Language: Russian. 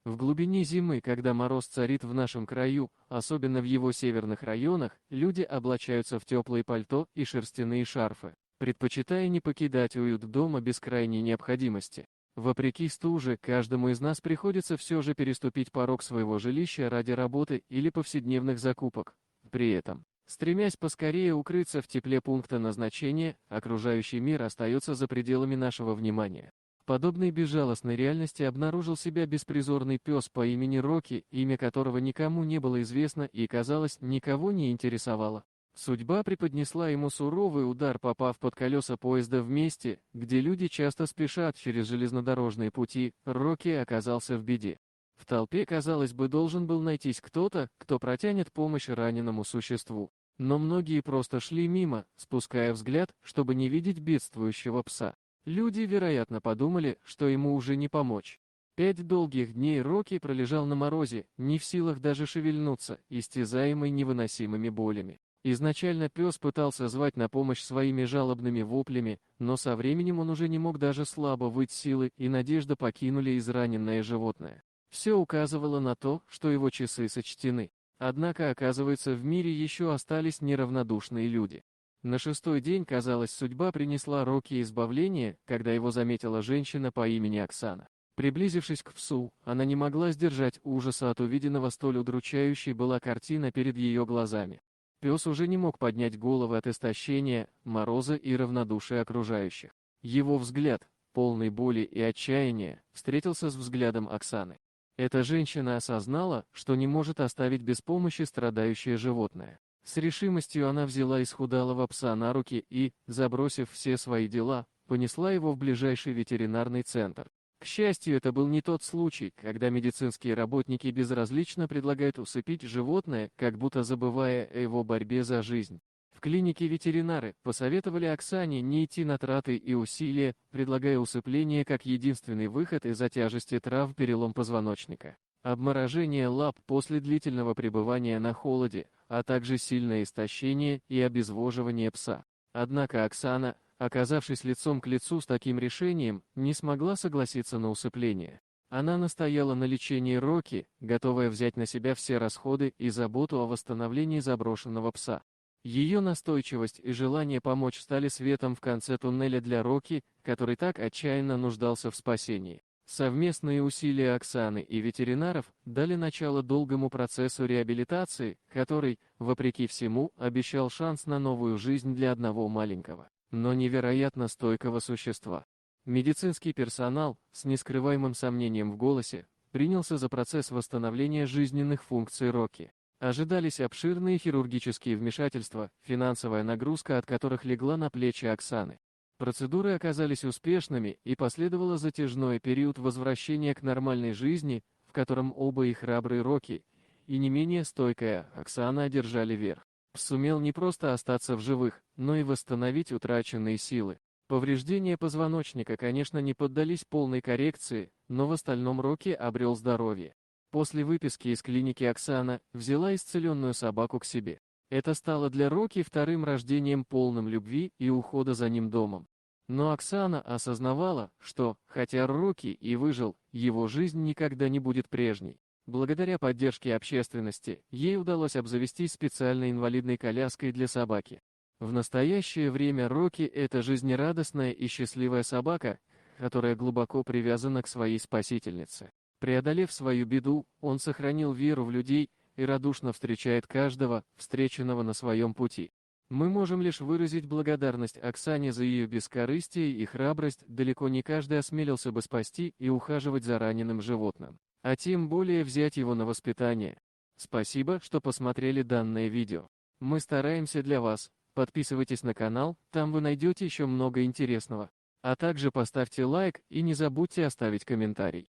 В глубине зимы, когда мороз царит в нашем краю, особенно в его северных районах, люди облачаются в теплые пальто и шерстяные шарфы, предпочитая не покидать уют дома без крайней необходимости. Вопреки стуже, каждому из нас приходится все же переступить порог своего жилища ради работы или повседневных закупок. При этом, стремясь поскорее укрыться в тепле пункта назначения, окружающий мир остается за пределами нашего внимания. В подобной безжалостной реальности обнаружил себя беспризорный пес по имени Рокки, имя которого никому не было известно и, казалось, никого не интересовало. Судьба преподнесла ему суровый удар, попав под колеса поезда в месте, где люди часто спешат через железнодорожные пути. Рокки оказался в беде. В толпе, казалось бы, должен был найтись кто-то, кто протянет помощь раненому существу. Но многие просто шли мимо, спуская взгляд, чтобы не видеть бедствующего пса. Люди, вероятно, подумали, что ему уже не помочь. 5 долгих дней Рокки пролежал на морозе, не в силах даже шевельнуться, истязаемый невыносимыми болями. Изначально пес пытался звать на помощь своими жалобными воплями, но со временем он уже не мог даже слабо выть, силы и надежда покинули израненное животное. Все указывало на то, что его часы сочтены. Однако, оказывается, в мире еще остались неравнодушные люди. На 6-й день, казалось, судьба принесла Рокки избавление, когда его заметила женщина по имени Оксана. Приблизившись к псу, она не могла сдержать ужаса от увиденного, столь удручающей была картина перед ее глазами. Пес уже не мог поднять головы от истощения, мороза и равнодушия окружающих. Его взгляд, полный боли и отчаяния, встретился с взглядом Оксаны. Эта женщина осознала, что не может оставить без помощи страдающее животное. С решимостью она взяла исхудалого пса на руки и, забросив все свои дела, понесла его в ближайший ветеринарный центр. К счастью, это был не тот случай, когда медицинские работники безразлично предлагают усыпить животное, как будто забывая о его борьбе за жизнь. В клинике ветеринары посоветовали Оксане не идти на траты и усилия, предлагая усыпление как единственный выход из-за тяжести травм, перелом позвоночника, обморожение лап после длительного пребывания на холоде, а также сильное истощение и обезвоживание пса. Однако Оксана, оказавшись лицом к лицу с таким решением, не смогла согласиться на усыпление. Она настояла на лечении Рокки, готовая взять на себя все расходы и заботу о восстановлении заброшенного пса. Ее настойчивость и желание помочь стали светом в конце туннеля для Рокки, который так отчаянно нуждался в спасении. Совместные усилия Оксаны и ветеринаров дали начало долгому процессу реабилитации, который, вопреки всему, обещал шанс на новую жизнь для одного маленького, но невероятно стойкого существа. Медицинский персонал, с нескрываемым сомнением в голосе, принялся за процесс восстановления жизненных функций Рокки. Ожидались обширные хирургические вмешательства, финансовая нагрузка от которых легла на плечи Оксаны. Процедуры оказались успешными, и последовало затяжной период возвращения к нормальной жизни, в котором оба и храбрый Рокки, и не менее стойкая Оксана одержали верх. Пс сумел не просто остаться в живых, но и восстановить утраченные силы. Повреждения позвоночника, конечно, не поддались полной коррекции, но в остальном Рокки обрел здоровье. После выписки из клиники Оксана взяла исцеленную собаку к себе. Это стало для Рокки вторым рождением, полным любви и ухода за ним домом. Но Оксана осознавала, что, хотя Рокки и выжил, его жизнь никогда не будет прежней. Благодаря поддержке общественности, ей удалось обзавестись специальной инвалидной коляской для собаки. В настоящее время Рокки – это жизнерадостная и счастливая собака, которая глубоко привязана к своей спасительнице. Преодолев свою беду, он сохранил веру в людей и радушно встречает каждого, встреченного на своем пути. Мы можем лишь выразить благодарность Оксане за ее бескорыстие и храбрость. Далеко не каждый осмелился бы спасти и ухаживать за раненым животным, а тем более взять его на воспитание. Спасибо, что посмотрели данное видео. Мы стараемся для вас. Подписывайтесь на канал, там вы найдете еще много интересного. А также поставьте лайк и не забудьте оставить комментарий.